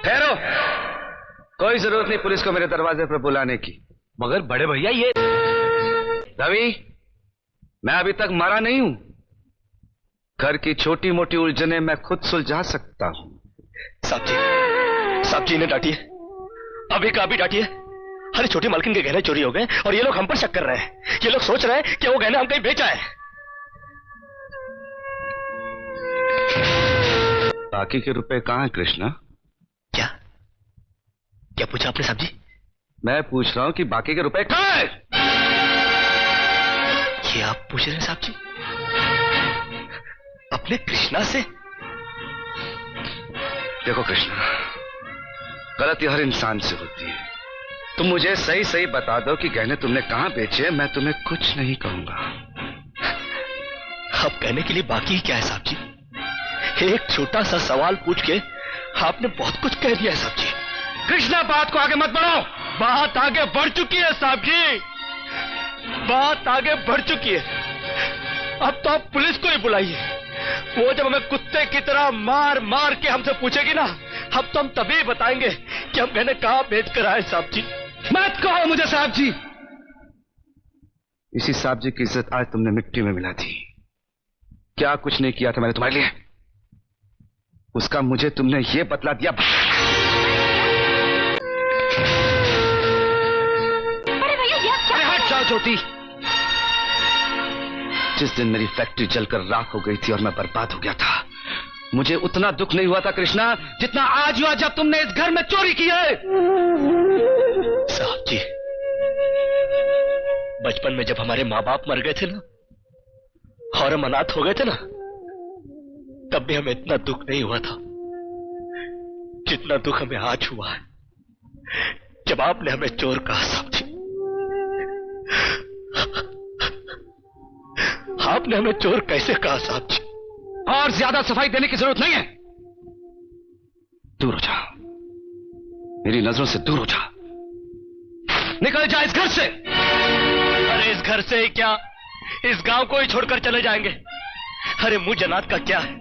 ठहरो, कोई जरूरत नहीं पुलिस को मेरे दरवाजे पर बुलाने की। मगर बड़े भैया ये रवि, मैं अभी तक मरा नहीं हूं। घर की छोटी मोटी उलझने मैं खुद सुलझा सकता हूं। साहब जी ने डांटी है, अभी का अभी डांटी है। अरे छोटी मालकिन के गहने चोरी हो गए और ये लोग हम पर शक कर रहे हैं। ये लोग सोच रहे हैं कि वो गहने हम कहीं बेचा है। बाकी के रुपए कहां हैं कृष्णा? क्या क्या पूछा आपने साहब जी? मैं पूछ रहा हूं कि बाकी के रुपए कहां हैं? ये आप पूछ रहे हैं साहब जी अपने कृष्णा से? देखो कृष्णा, गलती हर इंसान से होती है। तुम मुझे सही सही बता दो कि गहने तुमने कहां बेचे, मैं तुम्हें कुछ नहीं कहूंगा। अब कहने के लिए बाकी ही क्या है साहब जी? एक छोटा सा सवाल पूछ के आपने बहुत कुछ कह दिया है साहब जी। कृष्णा, बात को आगे मत बढ़ाओ। बात आगे बढ़ चुकी है साहब जी, बात आगे बढ़ चुकी है। अब तो आप पुलिस को ही बुलाइए। वो जब हमें कुत्ते की तरह मार मार के हमसे पूछेगी ना, अब तो हम तभी बताएंगे कि हम गहने कहां बेच कर आए साहब जी। मत कहो मुझे साहब जी। इसी साहब जी की इज्जत आज तुमने मिट्टी में मिला दी। क्या कुछ नहीं किया था मैंने तुम्हारे लिए, उसका मुझे तुमने ये बतला दिया। अरे भैया ये क्या? अरे हट जाओ ज्योति। जिस दिन मेरी फैक्ट्री जलकर राख हो गई थी और मैं बर्बाद हो गया था, मुझे उतना दुख नहीं हुआ था कृष्णा जितना आज हुआ जब तुमने इस घर में चोरी की है। साहब जी, बचपन में जब हमारे माँ बाप मर गए थे ना और हम अनाथ हो गए थे ना, तब भी हमें इतना दुख नहीं हुआ था जितना दुख हमें आज हुआ है जब आपने हमें चोर कहा साहब जी। आपने हमें चोर कैसे कहा साहब जी? और ज्यादा सफाई देने की जरूरत नहीं है। दूर हो जा, मेरी नजरों से दूर हो जा। निकल जा इस घर से। अरे इस घर से ही क्या, इस गांव को ही छोड़कर चले जाएंगे। अरे मुंह जनात का क्या है,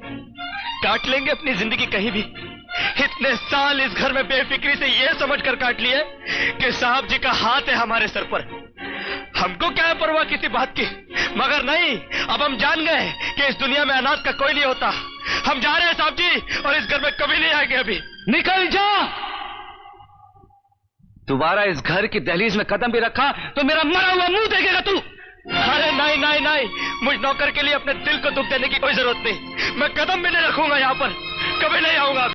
काट लेंगे अपनी जिंदगी कहीं भी। इतने साल इस घर में बेफिक्री से ये समझकर काट लिए कि साहब जी का हाथ है हमारे सर पर। हमको क्या है परवाह किसी बात की, मगर नहीं, अब हम जान गए कि इस दुनिया में अनाथ का कोई नहीं होता। हम जा रहे हैं साहब जी और इस घर में कभी नहीं आएंगे अभी। निकल जा। दोबारा इस घर की दहलीज में कदम भी रखा तो मेरा मरा हुआ मुंह देखेगा तू। अरे नहीं नहीं नहीं, मुझ नौकर के लिए अपने दिल को दुख देने की कोई जरूरत नहीं। मैं कदम भी नहीं रखूंगा यहाँ पर, कभी नहीं आऊंगा।